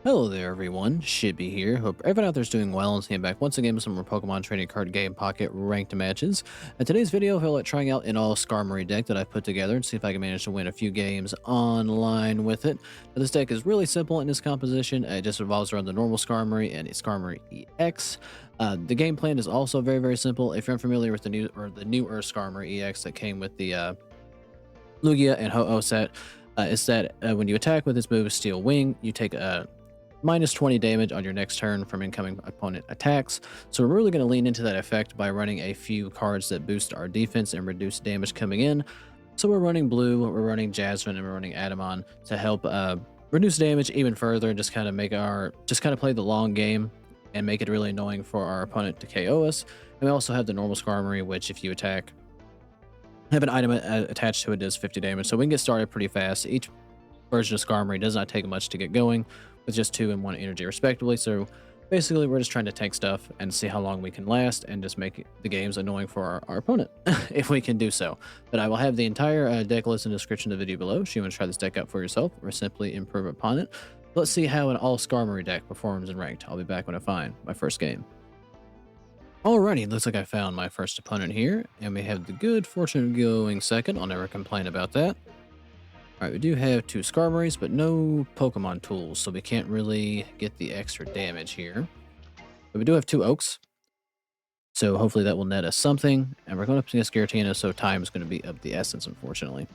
Hello there everyone, Shibby here. Hope everyone out there's doing well and came back once again with some more Pokemon Trading Card Game Pocket ranked matches. In today's video, I feel like trying out an all-Skarmory deck that I've put together and see if I can manage to win a few games online with it. Now, this deck is really simple in its composition. It just revolves around the normal Skarmory and a Skarmory EX. The game plan is also very simple. If you're unfamiliar with the newer Skarmory EX that came with the Lugia and Ho-Oh set, it's that when you attack with this move, Steel Wing, you take a minus 20 damage on your next turn from incoming opponent attacks. So we're really going to lean into that effect by running a few cards that boost our defense and reduce damage coming in. So we're running Blue, we're running Jasmine, and we're running Adaman to help reduce damage even further and just kind of play the long game and make it really annoying for our opponent to KO us. And we also have the normal Skarmory, which if you attack, have an item attached to it does 50 damage. So we can get started pretty fast. Each version of Skarmory does not take much to get going, with just 2 and 1 energy respectively. So basically we're just trying to tank stuff and see how long we can last and just make the games annoying for our opponent if we can do so. But I will have the entire deck list in the description of the video below if you want to try this deck out for yourself or simply improve upon it. Let's see how an all Skarmory deck performs in ranked. I'll be back when I find my first game. Alrighty, looks like I found my first opponent here, and we have the good fortune of going second. I'll never complain about that. Alright, we do have 2 Skarmorys, but no Pokemon tools, so we can't really get the extra damage here. But we do have 2 Oaks, so hopefully that will net us something. And we're going up against Giratina, so time is going to be of the essence, unfortunately.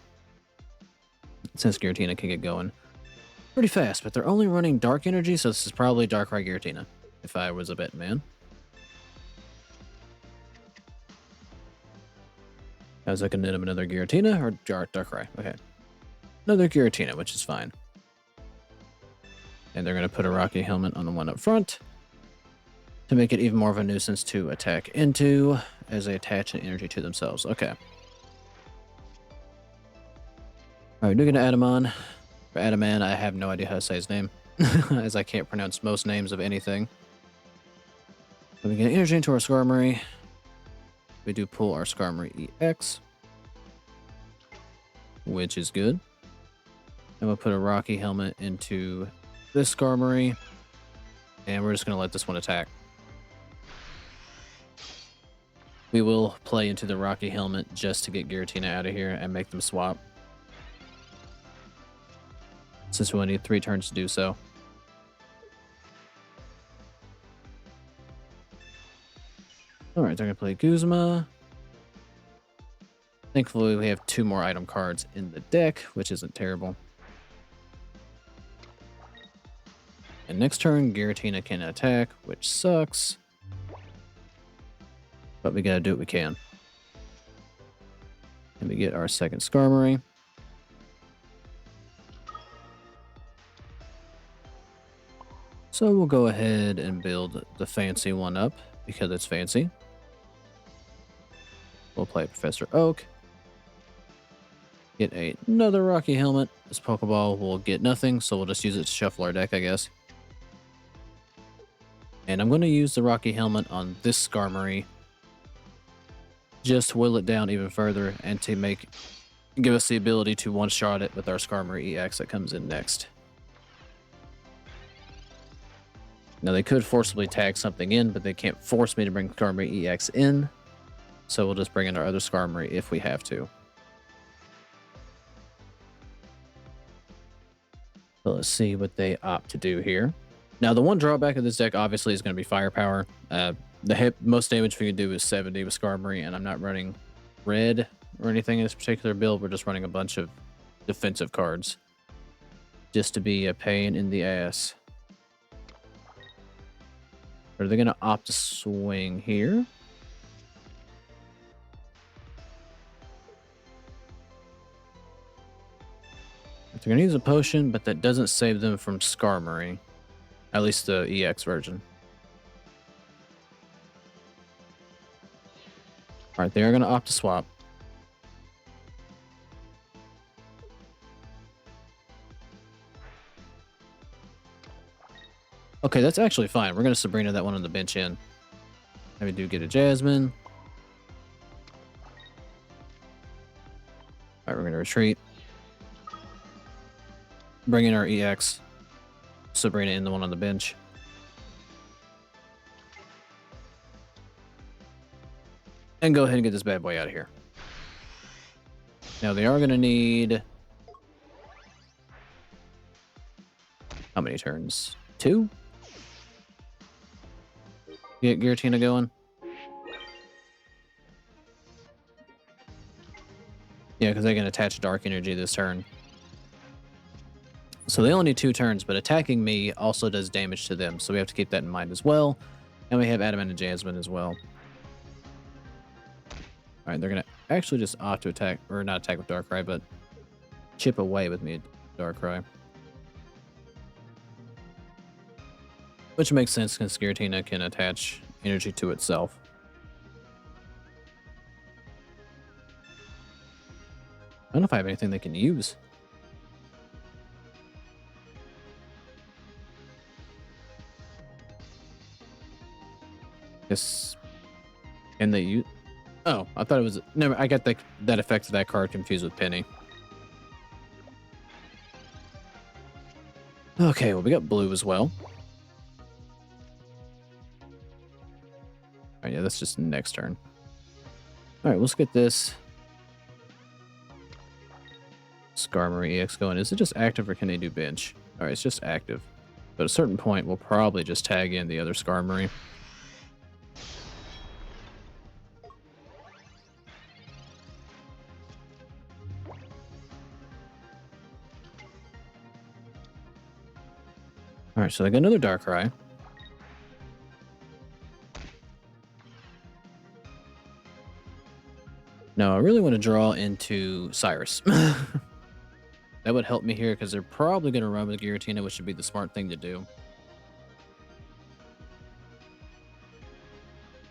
Since Giratina can get going pretty fast, but they're only running Dark Energy, so this is probably Darkrai Giratina, if I was a betting man. I was looking at him another Giratina or Darkrai. Okay. Another Giratina, which is fine. And they're going to put a Rocky Helmet on the one up front to make it even more of a nuisance to attack into as they attach an energy to themselves. Okay. Alright, we're going to Adaman. For Adaman, I have no idea how to say his name, as I can't pronounce most names of anything. So we get energy into our Skarmory. We do pull our Skarmory EX, which is good. And we'll put a Rocky Helmet into this Skarmory, and we're just going to let this one attack. We will play into the Rocky Helmet just to get Giratina out of here and make them swap, since we'll need 3 turns to do so. Alright, they're going to play Guzma. Thankfully, we have 2 more item cards in the deck, which isn't terrible. And next turn, Giratina can attack, which sucks. But we gotta do what we can. And we get our second Skarmory. So we'll go ahead and build the fancy one up, because it's fancy. We'll play Professor Oak. Get another Rocky Helmet. This Pokeball will get nothing, so we'll just use it to shuffle our deck, I guess. And I'm going to use the Rocky Helmet on this Skarmory, just to whittle it down even further and to give us the ability to one-shot it with our Skarmory EX that comes in next. Now they could forcibly tag something in, but they can't force me to bring Skarmory EX in, so we'll just bring in our other Skarmory if we have to. So let's see what they opt to do here. Now, the one drawback of this deck, obviously, is going to be firepower. The most damage we can do is 70 with Skarmory, and I'm not running red or anything in this particular build. We're just running a bunch of defensive cards just to be a pain in the ass. Are they going to opt to swing here? They're going to use a potion, but that doesn't save them from Skarmory. At least the EX version. Alright, they are going to opt to swap. Okay, that's actually fine. We're going to Sabrina that one on the bench in. And we do get a Jasmine. Alright, we're going to retreat. Bring in our EX. Sabrina in the one on the bench. And go ahead and get this bad boy out of here. Now they are going to need... How many turns? 2? Get Giratina going? Yeah, because they can attach Dark Energy this turn. So they only need 2 turns, but attacking me also does damage to them. So we have to keep that in mind as well. And we have Adaman and Jasmine as well. Alright, they're going to actually just opt to attack, or not attack with Darkrai, but chip away with me, Darkrai. Which makes sense because Giratina can attach energy to itself. I don't know if I have anything they can use. Yes. Can they use... Oh, I thought it was... No, I got that effect of that card confused with Penny. Okay, well, we got blue as well. Alright, yeah, that's just next turn. Alright, let's get this Skarmory EX going. Is it just active or can they do bench? Alright, it's just active. But at a certain point, we'll probably just tag in the other Skarmory. Alright, so I got another Darkrai. Now, I really want to draw into Cyrus. That would help me here because they're probably going to run with Giratina, which would be the smart thing to do.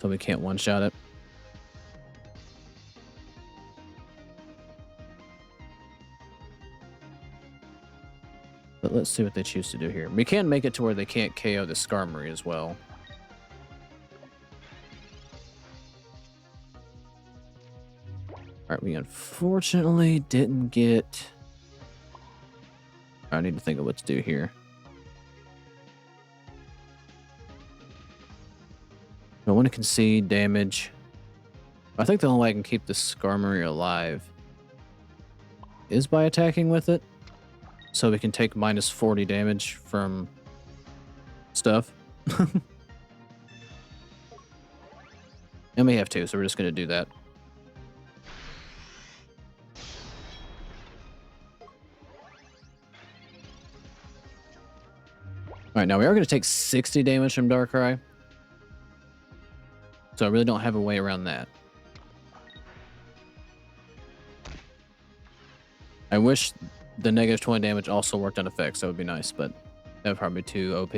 So we can't one-shot it. But let's see what they choose to do here. We can make it to where they can't KO the Skarmory as well. Alright, we unfortunately didn't get... I need to think of what to do here. I want to concede damage. I think the only way I can keep the Skarmory alive is by attacking with it. So we can take minus 40 damage from stuff. And we have 2, so we're just going to do that. Alright, now we are going to take 60 damage from Darkrai. So I really don't have a way around that. I wish the negative 20 damage also worked on effects. That would be nice, but that would probably be too OP.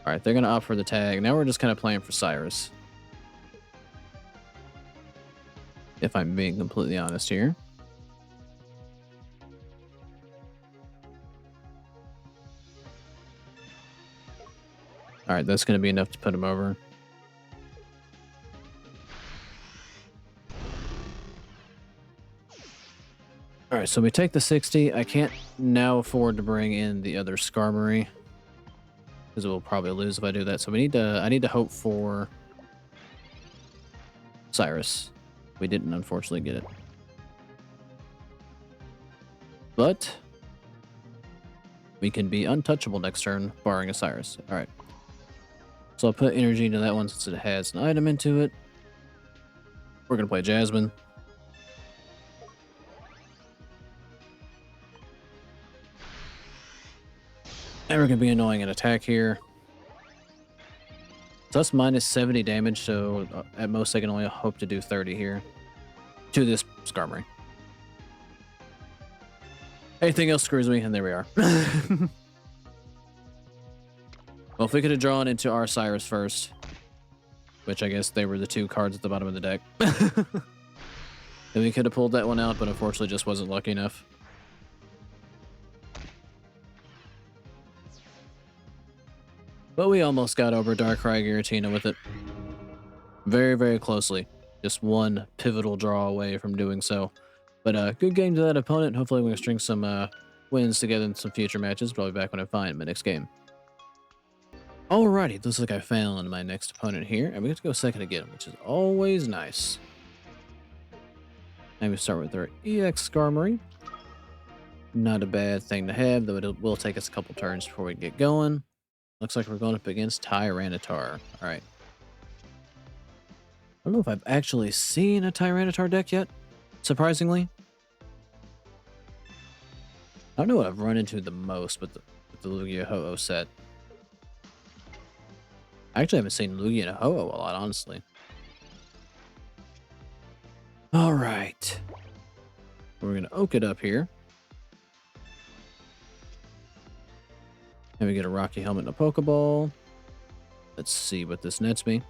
Alright, they're going to opt for the tag. Now we're just kind of playing for Cyrus. If I'm being completely honest here. Alright, that's going to be enough to put him over. Alright, so we take the 60. I can't now afford to bring in the other Skarmory, because we'll probably lose if I do that. So I need to hope for Cyrus. We didn't, unfortunately, get it. But we can be untouchable next turn, barring a Cyrus. Alright. So I'll put energy into that one since it has an item into it. We're going to play Jasmine. And we're going to be annoying an attack here. So that's minus 70 damage, so at most I can only hope to do 30 here. To this Skarmory. Anything else screws me, and there we are. Well, if we could have drawn into our Cyrus first, which I guess they were the 2 cards at the bottom of the deck, then we could have pulled that one out, but unfortunately just wasn't lucky enough. But we almost got over Darkrai Giratina with it. Very, very closely. Just one pivotal draw away from doing so. But good game to that opponent. Hopefully we're going to string some wins together in some future matches. Probably back when I find my next game. Alrighty, looks like I found my next opponent here, and we get to go second again, which is always nice. And we start with our EX Skarmory. Not a bad thing to have, though it will take us a couple turns before we get going. Looks like we're going up against Tyranitar. Alright. I don't know if I've actually seen a Tyranitar deck yet, surprisingly. I don't know what I've run into the most with the Lugia Ho-Oh set. I actually haven't seen Lugia Ho-Oh a lot, honestly. Alright. We're going to oak it up here. And we get a Rocky Helmet and a Pokeball. Let's see what this nets me.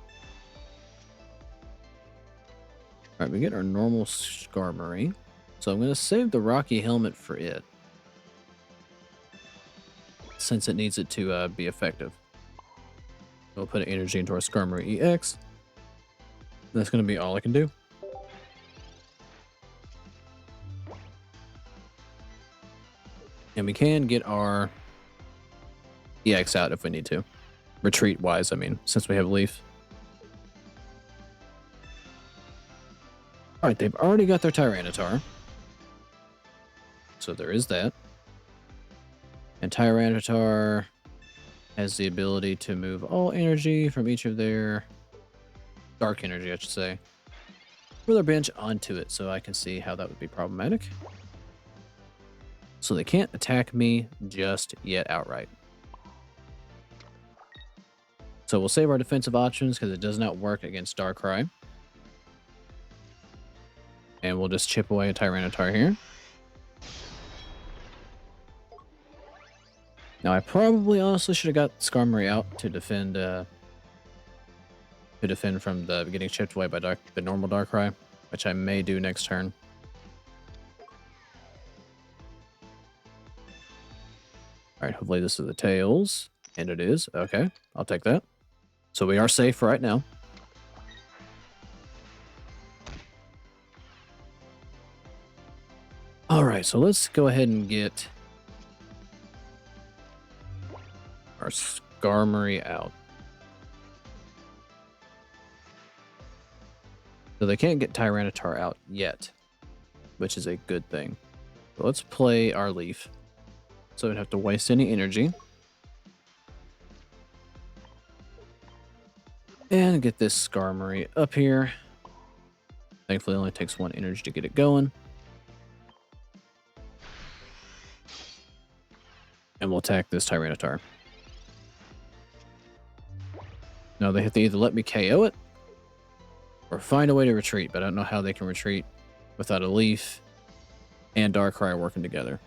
Alright, we get our normal Skarmory. So I'm going to save the Rocky Helmet for it, since it needs it to be effective. We'll put energy into our Skarmory EX. That's going to be all I can do. And we can get our EX out if we need to. Retreat-wise, I mean, since we have Leaf. Alright, they've already got their Tyranitar. So there is that. And Tyranitar has the ability to move all energy from each of their... dark energy, I should say. From their bench onto it, so I can see how that would be problematic. So they can't attack me just yet outright. So we'll save our defensive options because it does not work against Darkrai. And we'll just chip away a Tyranitar here. Now I probably honestly should have got Skarmory out to defend from the getting chipped away by the normal Darkrai, which I may do next turn. Alright, hopefully this is the tails. And it is. Okay, I'll take that. So we are safe right now. Alright, so let's go ahead and get our Skarmory out. So they can't get Tyranitar out yet, which is a good thing. So let's play our Leaf, so we don't have to waste any energy. And get this Skarmory up here. Thankfully, it only takes 1 energy to get it going. And we'll attack this Tyranitar. Now they have to either let me KO it or find a way to retreat, but I don't know how they can retreat without a Leaf and Darkrai working together.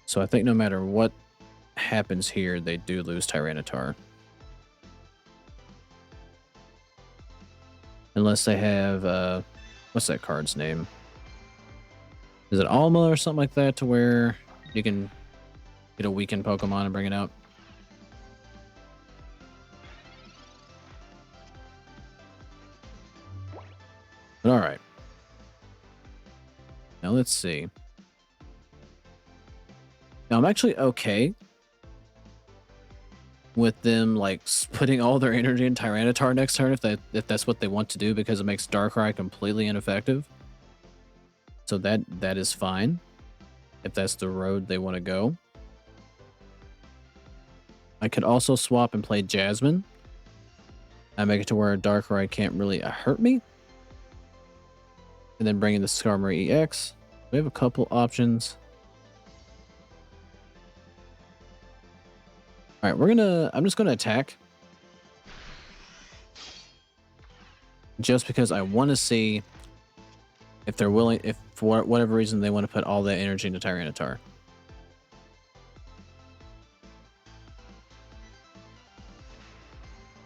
So I think no matter what happens here, they do lose Tyranitar. Unless they have, what's that card's name? Is it Alma or something like that, to where you can get a weakened Pokemon and bring it out? But alright. Now let's see. Now I'm actually okay with them like putting all their energy in Tyranitar next turn if that's what they want to do, because it makes Darkrai completely ineffective. So that is fine if that's the road they want to go. I could also swap and play Jasmine. I make it to where Darkrai can't really hurt me. And then bring in the Skarmory EX. We have a couple options. Alright, I'm just gonna attack. Just because I want to see if they're willing, if for whatever reason they want to put all that energy into Tyranitar.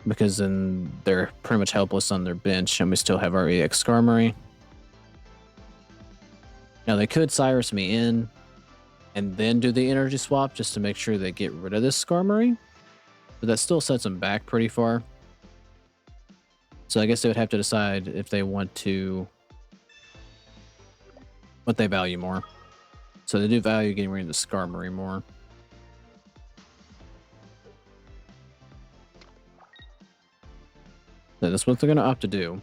Because then they're pretty much helpless on their bench, and we still have our EX Skarmory. Now they could Cyrus me in and then do the energy swap just to make sure they get rid of this Skarmory, but that still sets them back pretty far. So I guess they would have to decide if they want to, what they value more. So they do value getting rid of the Skarmory more. So that's what they're going to opt to do.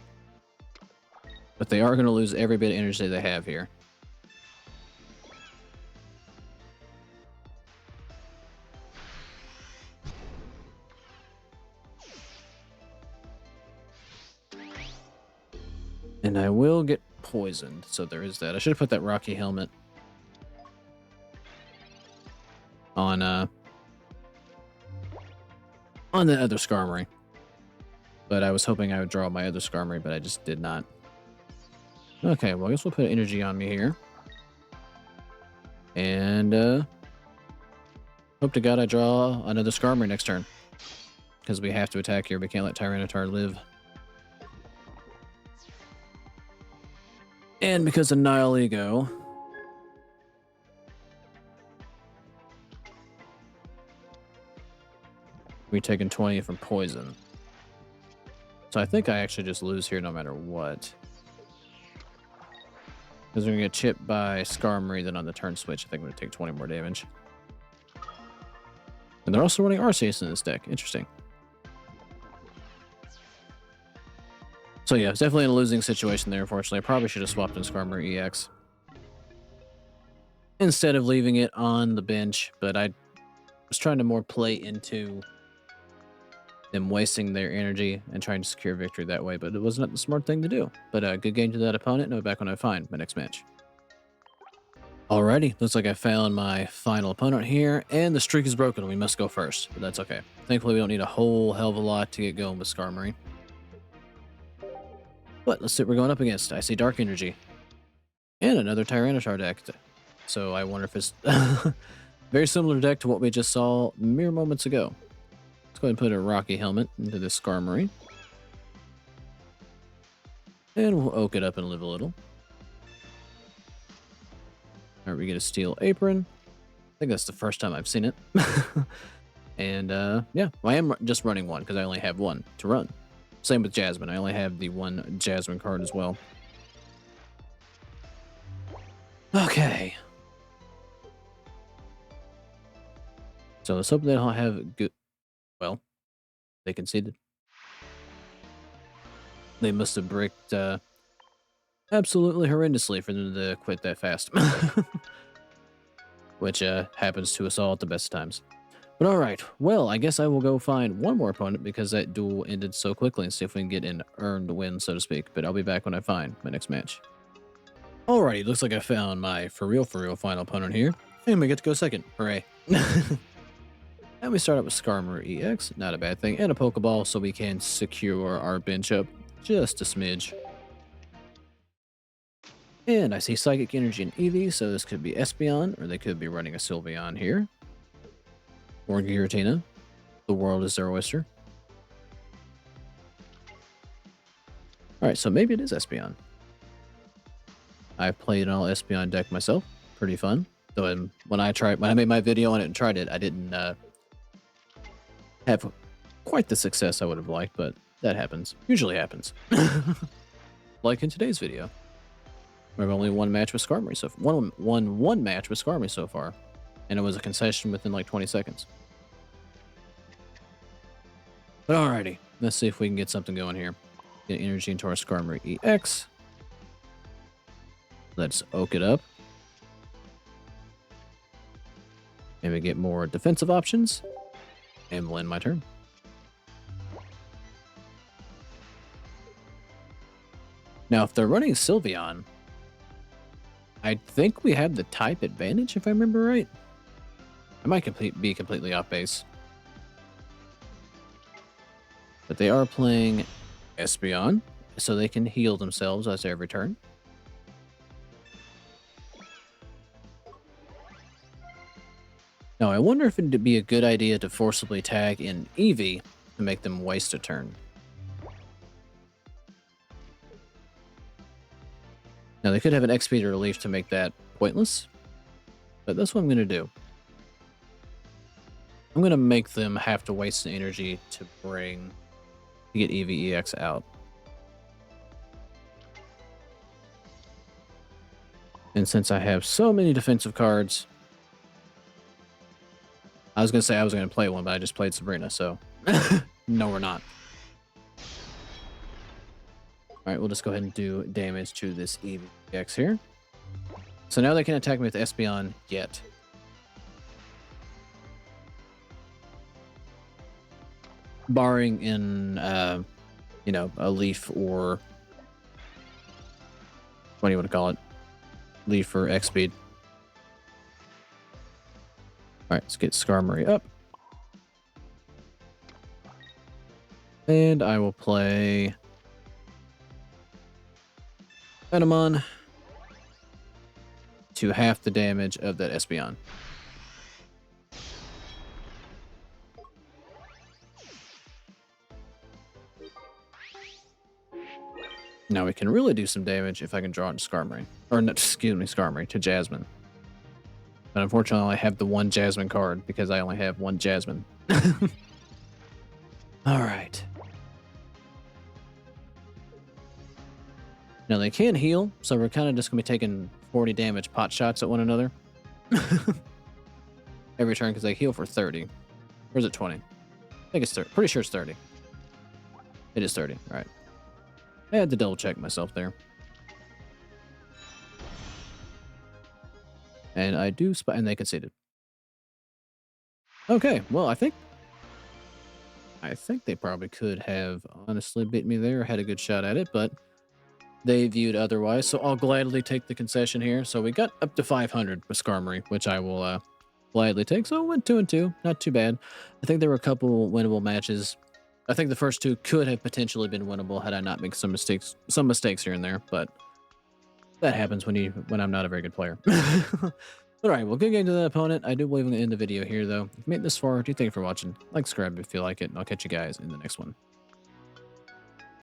But they are going to lose every bit of energy they have here. And I will get poisoned, so there is that. I should have put that Rocky Helmet on the other Skarmory. But I was hoping I would draw my other Skarmory, but I just did not. Okay, well, I guess we'll put energy on me here. And hope to God I draw another Skarmory next turn. Because we have to attack here. We can't let Tyranitar live. And because of Nile Ego, we're taking 20 from poison. So I think I actually just lose here no matter what. Because we're going to get chipped by Skarmory, then on the turn switch, I think I'm going to take 20 more damage. And they're also running Arceus in this deck. Interesting. So yeah, it's definitely in a losing situation there, unfortunately. I probably should have swapped in Skarmory EX instead of leaving it on the bench, but I was trying to more play into them wasting their energy and trying to secure victory that way, but it was not the smart thing to do. But good game to that opponent, and I'll be back when I find my next match. Alrighty, looks like I found my final opponent here, and the streak is broken. We must go first, but that's okay. Thankfully, we don't need a whole hell of a lot to get going with Skarmory. But let's see what we're going up against. I see Dark Energy. And another Tyranitar deck. So I wonder if it's very similar deck to what we just saw mere moments ago. Let's go ahead and put a Rocky Helmet into this Skarmory. And we'll oak it up and live a little. Alright, we get a Steel Apron. I think that's the first time I've seen it. And yeah, well, I am just running one because I only have one to run. Same with Jasmine. I only have the one Jasmine card as well. Okay. So let's hope they'll have good... Well, they conceded. They must have bricked absolutely horrendously for them to quit that fast. Which happens to us all at the best times. But alright, well, I guess I will go find one more opponent because that duel ended so quickly and see if we can get an earned win, so to speak. But I'll be back when I find my next match. Alrighty, looks like I found my for real final opponent here. And we get to go second. Hooray. And we start out with Skarmory EX, not a bad thing, and a Pokeball so we can secure our bench up just a smidge. And I see Psychic Energy and Eevee, so this could be Espeon, or they could be running a Sylveon here. Or Giratina. The world is their oyster. Alright, so maybe it is Espeon. I've played an all Espeon deck myself. Pretty fun. Though when I made my video on it and tried it, I didn't have quite the success I would have liked, but that happens. Usually happens. Like in today's video. We've only one match with Skarmory so far. One match with Skarmory so far. And it was a concession within like 20 seconds. But alrighty, let's see if we can get something going here. Get energy into our Skarmory EX. Let's oak it up. Maybe get more defensive options. And we'll end my turn. Now, if they're running Sylveon, I think we have the type advantage, if I remember right. I might be completely off base. But they are playing Espeon, so they can heal themselves as every turn. Now, I wonder if it'd be a good idea to forcibly tag in Eevee to make them waste a turn. Now, they could have an XP to relief to make that pointless, but that's what I'm going to do. I'm going to make them have to waste the energy to get Eevee EX out. And since I have so many defensive cards, I was going to say I was going to play one, but I just played Sabrina, so no, we're not. All right, we'll just go ahead and do damage to this EX here. So now they can attack me with Espeon yet. Barring in, you know, a leaf or... what do you want to call it? Leaf or X speed. Alright, let's get Skarmory up. And I will play Adaman to half the damage of that Espeon. Now we can really do some damage if I can draw into Skarmory. Or, no, excuse me, Skarmory, to Jasmine. But unfortunately, I have the one Jasmine card because I only have one Jasmine. Alright. Now they can heal, so we're kind of just going to be taking 40 damage pot shots at one another. Every turn because they heal for 30. Or is it 20? I think it's 30. Pretty sure it's 30. It is 30. Alright. I had to double check myself there. And I do spot, and they conceded. Okay, well, I think they probably could have honestly beat me there, had a good shot at it, but they viewed otherwise, so I'll gladly take the concession here. So we got up to 500 with Skarmory, which I will gladly take. So it went 2-2, not too bad. I think there were a couple winnable matches. I think the first two could have potentially been winnable had I not made some mistakes here and there, but that happens when I'm not a very good player. All right, well, good game to the opponent. I do believe I'm going to end the video here, though. If you made it this far, do thank you for watching. Like, subscribe if you like it, and I'll catch you guys in the next one.